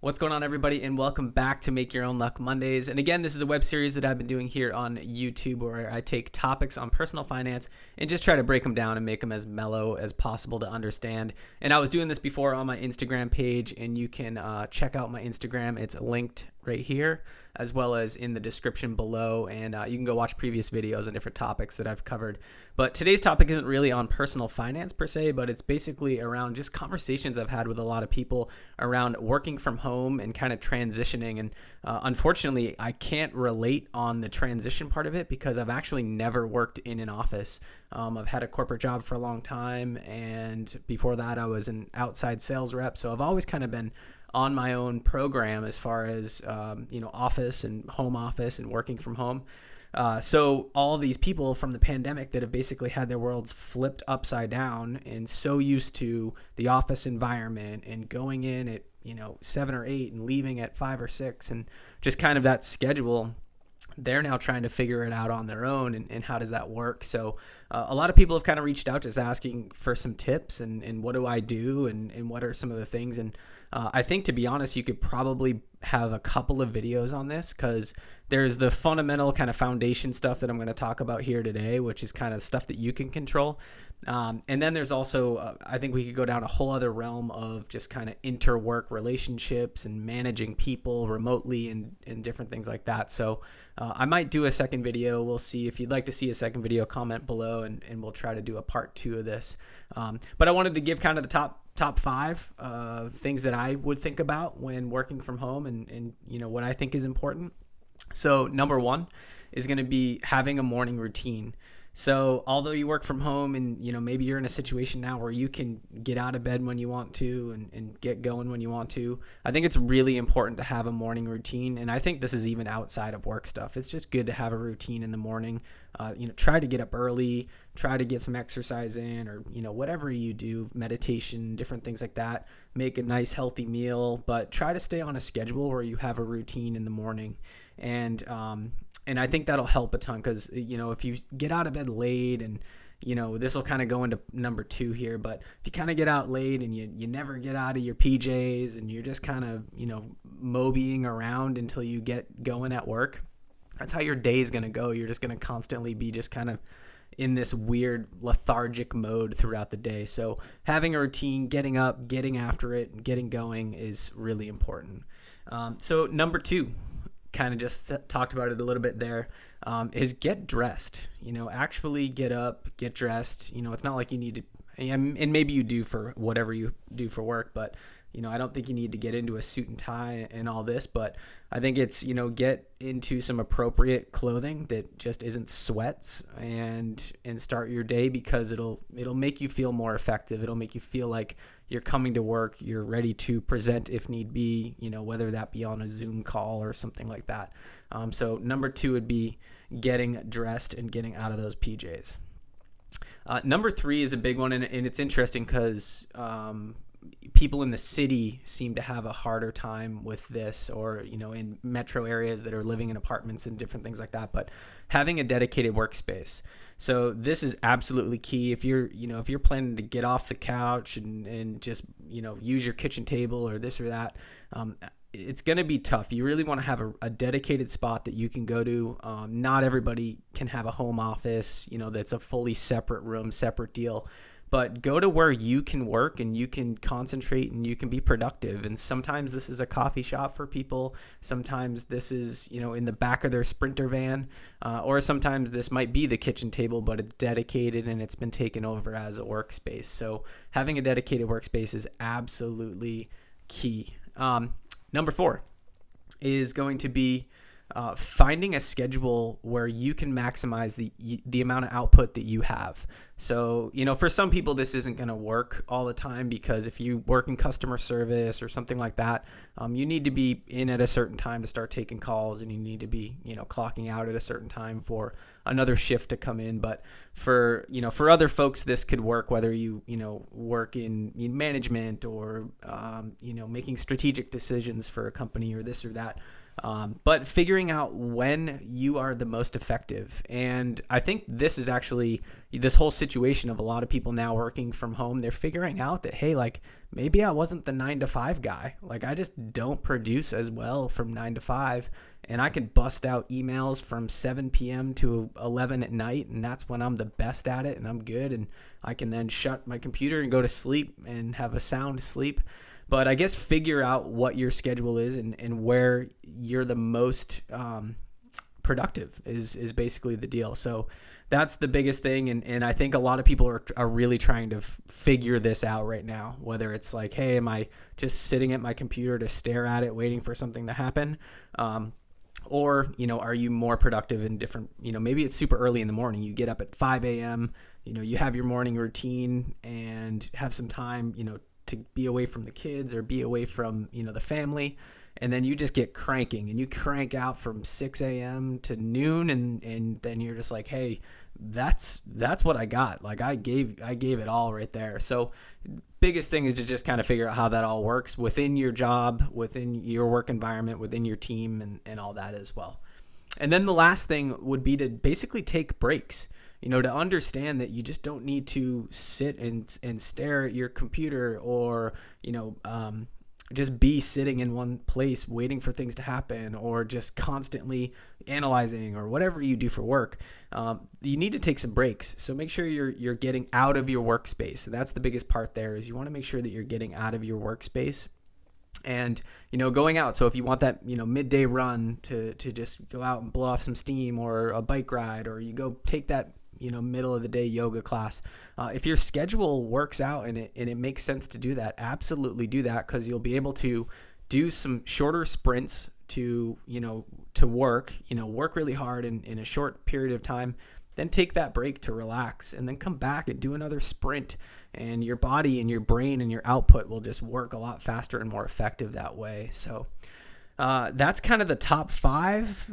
What's going on, everybody, and welcome back to Make Your Own Luck Mondays. And again, this is a web series that I've been doing here on YouTube where I take topics on personal finance and just try to break them down and make them as mellow as possible to understand. And I was doing this before on my Instagram page, and you can check out my Instagram. It's linked right here, as well as in the description below, and you can go watch previous videos on different topics that I've covered. But today's topic isn't really on personal finance per se, but it's basically around just conversations I've had with a lot of people around working from home and kind of transitioning. And unfortunately, I can't relate on the transition part of it because I've actually never worked in an office. I've had a corporate job for a long time, and before that I was an outside sales rep, so I've always kind of been on my own program as far as office and home office and working from home. So all these people from the pandemic that have basically had their worlds flipped upside down and so used to the office environment and going in at 7 or 8 and leaving at 5 or 6 and just kind of that schedule, they're now trying to figure it out on their own, and how does that work? So a lot of people have kind of reached out just asking for some tips and what do I do and what are some of the things. And I think, to be honest, you could probably have a couple of videos on this because there's the fundamental kind of foundation stuff that I'm going to talk about here today, which is kind of stuff that you can control. And then there's also, I think we could go down a whole other realm of just kind of inter-work relationships and managing people remotely and different things like that. So I might do a second video. We'll see. If you'd like to see a second video, comment below and we'll try to do a part 2 of this. But I wanted to give kind of the top 5 things that I would think about when working from home and what I think is important. So number 1 is going to be having a morning routine. So although you work from home and, maybe you're in a situation now where you can get out of bed when you want to and get going when you want to, I think it's really important to have a morning routine. And I think this is even outside of work stuff. It's just good to have a routine in the morning. Try to get up early, try to get some exercise in, or, whatever you do, meditation, different things like that. Make a nice healthy meal, but try to stay on a schedule where you have a routine in the morning. And I think that'll help a ton because, if you get out of bed late and, this will kind of go into number 2 here, but if you kind of get out late and you never get out of your PJs and you're just kind of, moseying around until you get going at work, that's how your day is going to go. You're just going to constantly be just kind of in this weird lethargic mode throughout the day. So having a routine, getting up, getting after it, and getting going is really important. So number 2, kind of just talked about it a little bit there, is get dressed. Actually get up, get dressed. It's not like you need to, and maybe you do for whatever you do for work, but I don't think you need to get into a suit and tie and all this, but I think it's, get into some appropriate clothing that just isn't sweats and start your day because it'll make you feel more effective. It'll make you feel like you're coming to work, you're ready to present if need be, whether that be on a Zoom call or something like that. So number 2 would be getting dressed and getting out of those PJs. Number 3 is a big one, and it's interesting because people in the city seem to have a harder time with this, or in metro areas that are living in apartments and different things like that, but having a dedicated workspace. So this is absolutely key. If you're planning to get off the couch and just use your kitchen table or this or that, it's going to be tough. You really want to have a dedicated spot that you can go to. Not everybody can have a home office, that's a fully separate room, separate deal. But go to where you can work and you can concentrate and you can be productive. And sometimes this is a coffee shop for people. Sometimes this is, in the back of their Sprinter van. Or sometimes this might be the kitchen table, but it's dedicated and it's been taken over as a workspace. So having a dedicated workspace is absolutely key. Number 4 is going to be finding a schedule where you can maximize the amount of output that you have. So, for some people, this isn't going to work all the time because if you work in customer service or something like that, you need to be in at a certain time to start taking calls, and you need to be, clocking out at a certain time for another shift to come in. But for other folks, this could work whether you work in management or, making strategic decisions for a company or this or that. But figuring out when you are the most effective. And I think this is actually this whole situation of a lot of people now working from home. They're figuring out that, hey, like maybe I wasn't the 9 to 5 guy. Like I just don't produce as well from 9 to 5. And I can bust out emails from 7 p.m. to 11 at night. And that's when I'm the best at it and I'm good. And I can then shut my computer and go to sleep and have a sound sleep. But I guess figure out what your schedule is and where you're the most productive is basically the deal. So that's the biggest thing. And I think a lot of people are really trying to figure this out right now, whether it's like, hey, am I just sitting at my computer to stare at it, waiting for something to happen? Or, are you more productive in different, maybe it's super early in the morning. You get up at 5 a.m., you have your morning routine and have some time, to be away from the kids or be away from, the family. And then you just get cranking and you crank out from 6 a.m. to noon. And then you're just like, hey, that's what I got. Like I gave it all right there. So biggest thing is to just kind of figure out how that all works within your job, within your work environment, within your team and all that as well. And then the last thing would be to basically take breaks. To understand that you just don't need to sit and stare at your computer or, just be sitting in one place waiting for things to happen or just constantly analyzing or whatever you do for work. You need to take some breaks. So make sure you're getting out of your workspace. That's the biggest part there is you want to make sure that you're getting out of your workspace. And, going out. So if you want that, midday run to just go out and blow off some steam or a bike ride, or you go take that, middle of the day yoga class. If your schedule works out and it makes sense to do that, absolutely do that, because you'll be able to do some shorter sprints to work really hard in a short period of time, then take that break to relax and then come back and do another sprint, and your body and your brain and your output will just work a lot faster and more effective that way. So that's kind of the top 5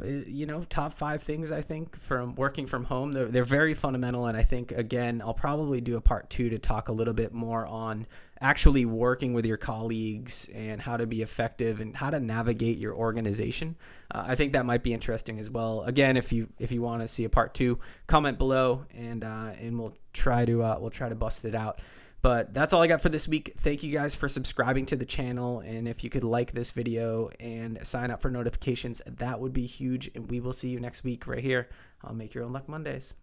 things I think from working from home. They're very fundamental. And I think, again, I'll probably do a part 2 to talk a little bit more on actually working with your colleagues and how to be effective and how to navigate your organization. I think that might be interesting as well. Again, if you want to see a part 2, comment below and we'll try to bust it out. But that's all I got for this week. Thank you guys for subscribing to the channel. And if you could like this video and sign up for notifications, that would be huge. And we will see you next week right here on Make Your Own Luck Mondays.